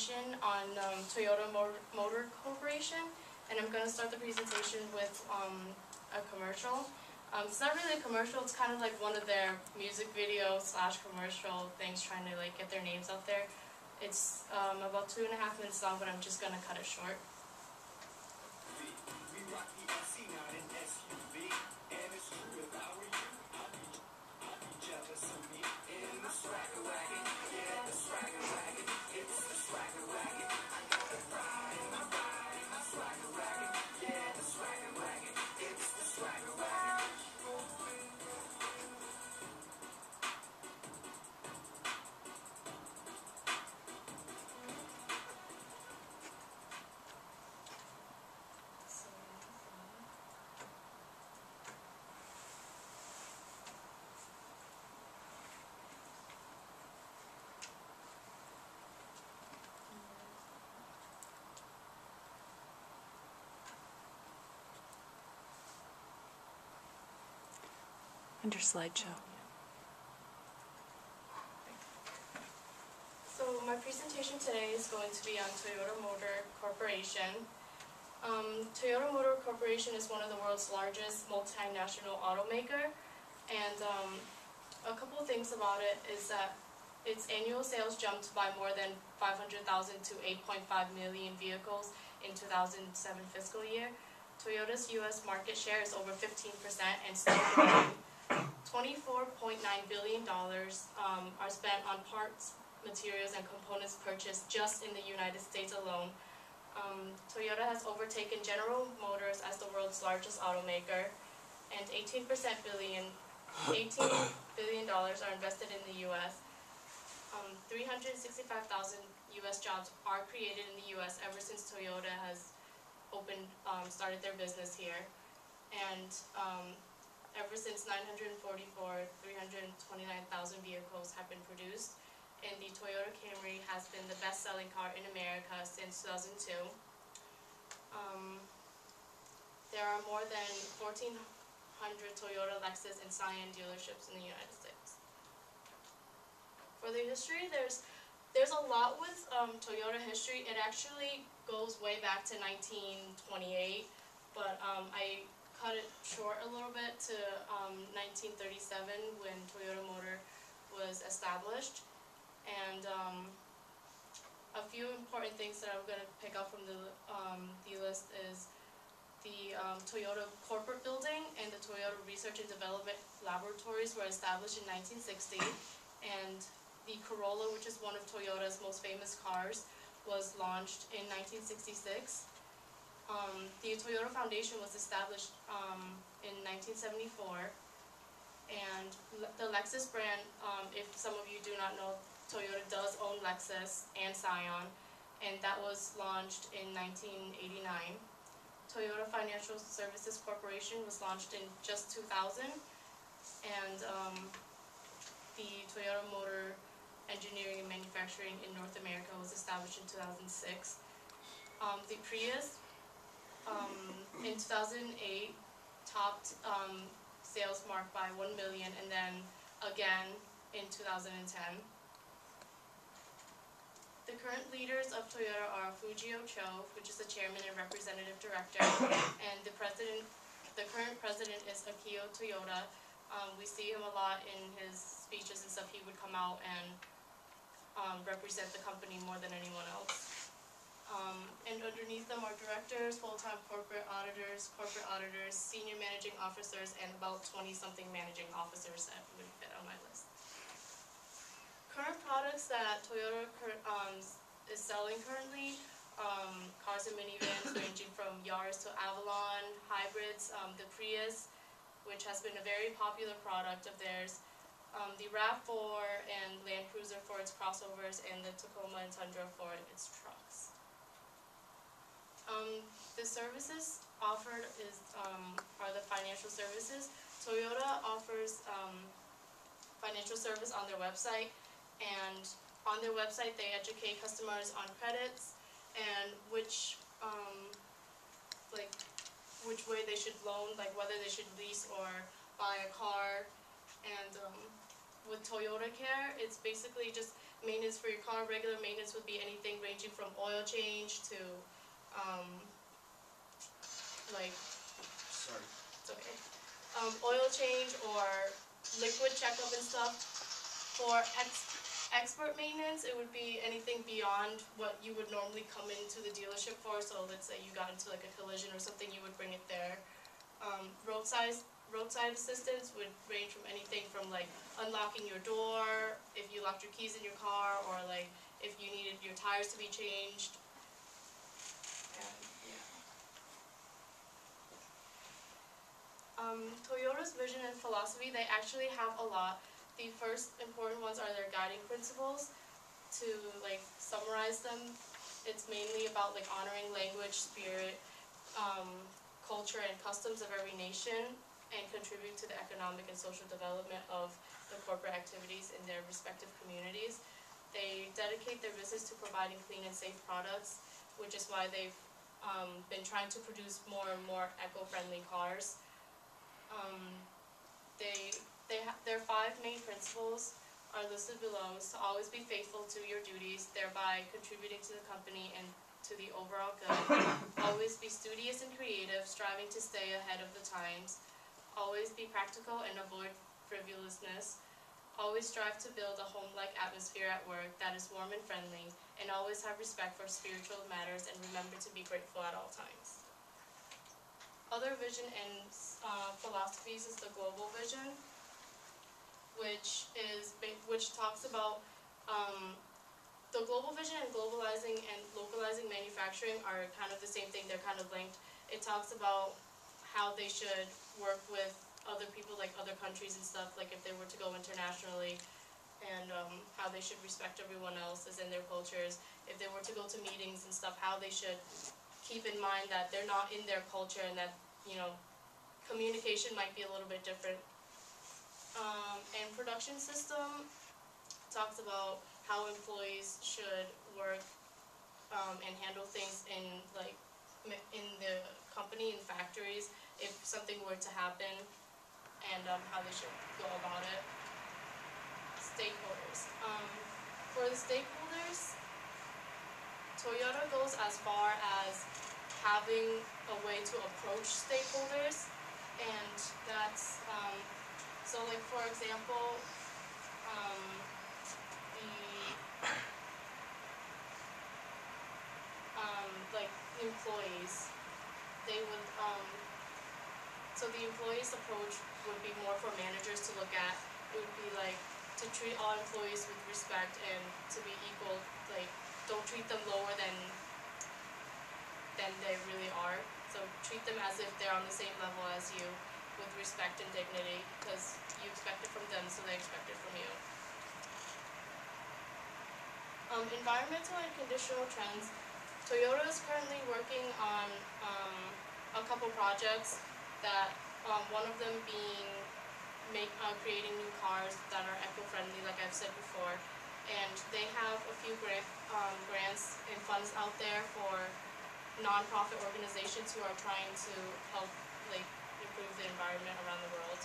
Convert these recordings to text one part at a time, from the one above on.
presentation on Toyota Motor Corporation, and I'm going to start the presentation with a commercial. It's not really a commercial, it's kind of like one of their music video / commercial things trying to like get their names out there. It's about 2.5 minutes long, but I'm just going to cut it short. Under slideshow. So my presentation today is going to be on Toyota Motor Corporation. Toyota Motor Corporation is one of the world's largest multinational automaker, and a couple of things about it is that its annual sales jumped by more than 500,000 to 8.5 million vehicles in 2007 fiscal year. Toyota's U.S. market share is over 15% and still growing. $24.9 billion are spent on parts, materials, and components purchased just in the United States alone. Toyota has overtaken General Motors as the world's largest automaker, and $18 billion are invested in the U.S. 365,000 U.S. jobs are created in the U.S. ever since Toyota has started their business here, and ever since 329,000 vehicles have been produced, and the Toyota Camry has been the best-selling car in America since 2002. There are more than 1,400 Toyota, Lexus, and Scion dealerships in the United States. For the history, there's a lot with Toyota history. It actually goes way back to 1928, but I cut it short a little bit to 1937 when Toyota Motor was established. And a few important things that I'm going to pick up from the list is the Toyota corporate building and the Toyota Research and Development Laboratories were established in 1960, and the Corolla, which is one of Toyota's most famous cars, was launched in 1966. The Toyota Foundation was established in 1974, and the Lexus brand, if some of you do not know, Toyota does own Lexus and Scion, and that was launched in 1989. Toyota Financial Services Corporation was launched in just 2000, and the Toyota Motor Engineering and Manufacturing in North America was established in 2006. The Prius in 2008 topped sales mark by 1 million, and then again in 2010. The current leaders of Toyota are Fujio Cho, which is the chairman and representative director, and the current president is Akio Toyoda. We see him a lot in his speeches and stuff. He would come out and represent the company more than anyone else. And underneath them are directors, full-time corporate auditors, senior managing officers, and about 20-something managing officers that would fit on my list. Current products that Toyota is selling currently, cars and minivans ranging from Yaris to Avalon, hybrids, the Prius, which has been a very popular product of theirs, the RAV4 and Land Cruiser for its crossovers, and the Tacoma and Tundra for its trucks. The services offered are the financial services. Toyota offers financial service on their website, and on their website they educate customers on credits and which way they should loan, like whether they should lease or buy a car. And with Toyota Care, it's basically just maintenance for your car. Regular maintenance would be anything ranging from oil change to like Sorry. it's okay. Oil change or liquid checkup and stuff. For expert maintenance, it would be anything beyond what you would normally come into the dealership for. So let's say you got into like a collision or something, you would bring it there. Roadside assistance would range from anything from like unlocking your door, if you locked your keys in your car, or like if you needed your tires to be changed. And yeah. Toyota's vision and philosophy, they actually have a lot. The first important ones are their guiding principles. To like summarize them, it's mainly about like honoring language, spirit, culture, and customs of every nation, and contribute to the economic and social development of the corporate activities in their respective communities. They dedicate their business to providing clean and safe products, which is why they've been trying to produce more and more eco-friendly cars. Their 5 main principles are listed below. Is to always be faithful to your duties, thereby contributing to the company and to the overall good. Always be studious and creative, striving to stay ahead of the times. Always be practical and avoid frivolousness. Always strive to build a home-like atmosphere at work that is warm and friendly, and always have respect for spiritual matters, and remember to be grateful at all times. Other vision and philosophies is the global vision, which talks about the global vision and globalizing and localizing manufacturing are kind of the same thing. They're kind of linked. It talks about how they should work with other people, like other countries and stuff, like if they were to go internationally, and how they should respect everyone else as in their cultures. If they were to go to meetings and stuff, how they should keep in mind that they're not in their culture and that, you know, communication might be a little bit different. And production system talks about how employees should work and handle things in like in the company, in factories, if something were to happen, and how they should go about it. Stakeholders. For the stakeholders, Toyota goes as far as having a way to approach stakeholders, and that's so like for example, like the employees, they would so the employees' approach would be more for managers to look at. It would be like to treat all employees with respect and to be equal. Like, don't treat them lower than they really are. So treat them as if they're on the same level as you, with respect and dignity, because you expect it from them, so they expect it from you. Environmental and conditional trends. Toyota is currently working on a couple projects that one of them being creating new cars that are eco-friendly, like I've said before, and they have a few grants and funds out there for non-profit organizations who are trying to help like improve the environment around the world.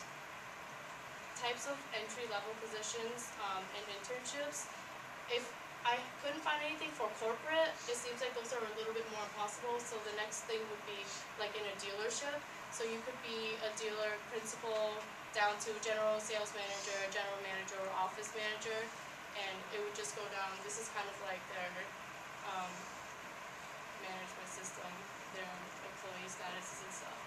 Types of entry-level positions and internships. If I couldn't find anything for corporate, it seems like those are a little bit more impossible, so the next thing would be like in a dealership. So you could be a dealer principal down to general sales manager, general manager, or office manager, and it would just go down. This is kind of like their management system, their employee statuses and stuff.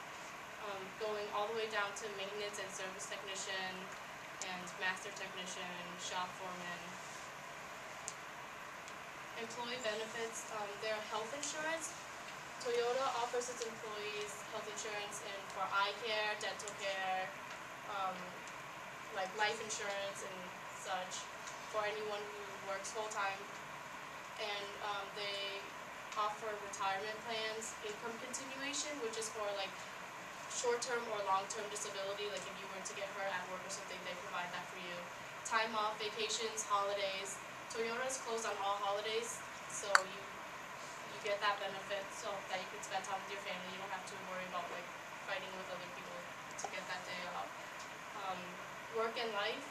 Going all the way down to maintenance and service technician, and master technician, shop foreman. Employee benefits, their health insurance. Toyota offers its employees health insurance and for eye care, dental care, like life insurance and such for anyone who works full time. And they offer retirement plans, income continuation, which is for like short-term or long-term disability, like if you were to get hurt at work or something, they provide that for you. Time off, vacations, holidays. Toyota is closed on all holidays, so you get that benefit so that you can spend time with your family. You don't have to worry about like fighting with other people to get that day off. Work and life,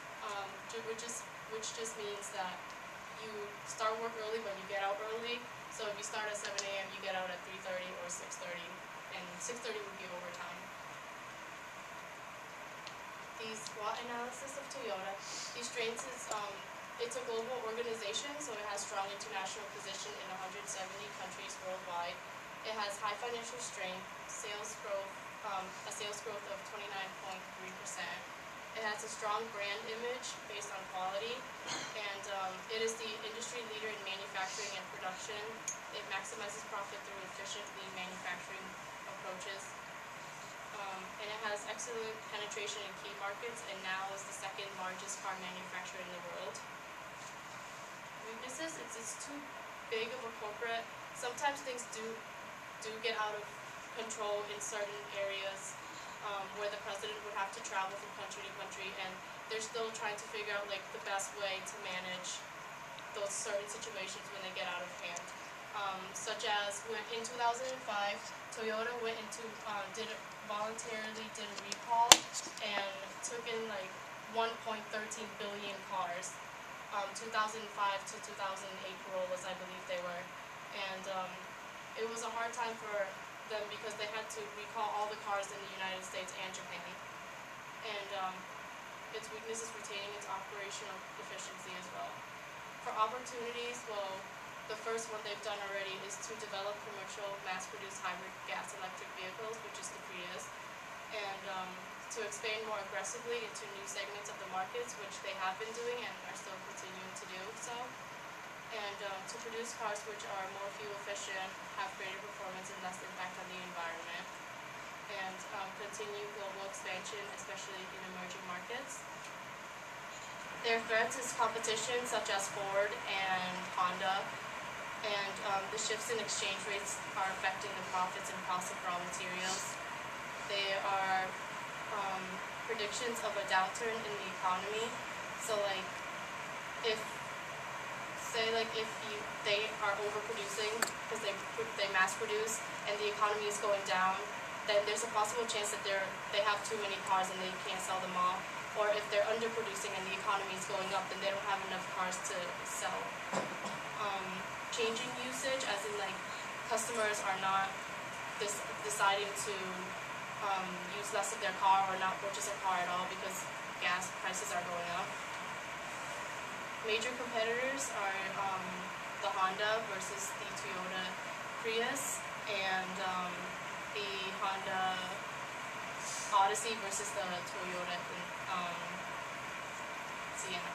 which just means that you start work early but you get out early. So if you start at 7 a.m. you get out at 3:30 or 6:30, and 6:30 would be overtime. The SWOT analysis of Toyota. These strains is it's a global organization, so it has strong international position in 170 countries worldwide. It has high financial strength, sales growth, a sales growth of 29.3%. It has a strong brand image based on quality, and it is the industry leader in manufacturing and production. It maximizes profit through efficiently manufacturing approaches. And it has excellent penetration in key markets, and now is the second largest car manufacturer in the world. Weaknesses, it's too big of a corporate. Sometimes things do get out of control in certain areas, where the president would have to travel from country to country, and they're still trying to figure out like the best way to manage those certain situations when they get out of hand. Such as when in 2005, Toyota went into voluntarily did a recall and took in like 1.13 billion cars. 2005 to 2008 Corollas, I believe they were, and it was a hard time for them because they had to recall all the cars in the United States and Japan. And its weakness is retaining its operational efficiency as well. For opportunities, well, the first one they've done already is to develop commercial mass-produced hybrid gas-electric vehicles, which is the Prius, and to expand more aggressively into new segments of the markets, which they have been doing and are still continuing to do so, and to produce cars which are more fuel efficient, have greater performance, and less impact on the environment, and continue global expansion, especially in emerging markets. Their threats is competition such as Ford and Honda, and the shifts in exchange rates are affecting the profits and costs of raw materials. There are predictions of a downturn in the economy. So like if they are overproducing because they mass produce and the economy is going down, then there's a possible chance that they have too many cars and they can't sell them all. Or if they're underproducing and the economy is going up, then they don't have enough cars to sell. Changing usage, as in like customers are not deciding to use less of their car or not purchase a car at all because gas prices are going up. Major competitors are the Honda versus the Toyota Prius, and the Honda Odyssey versus the Toyota Sienna.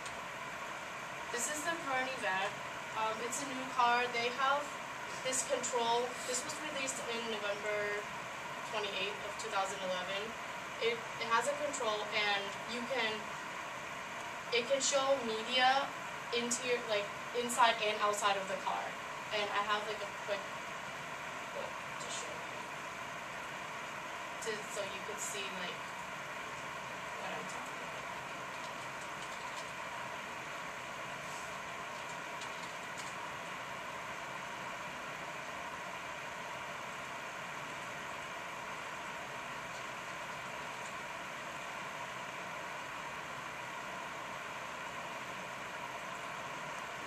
This is the current event. It's a new car. They have this control. This was released in November 28th of 2011. It has a control, and it can show media inside and outside of the car. And I have like a quick clip to show you, so you could see like what I'm talking about.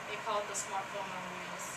They call it the smartphone on wheels.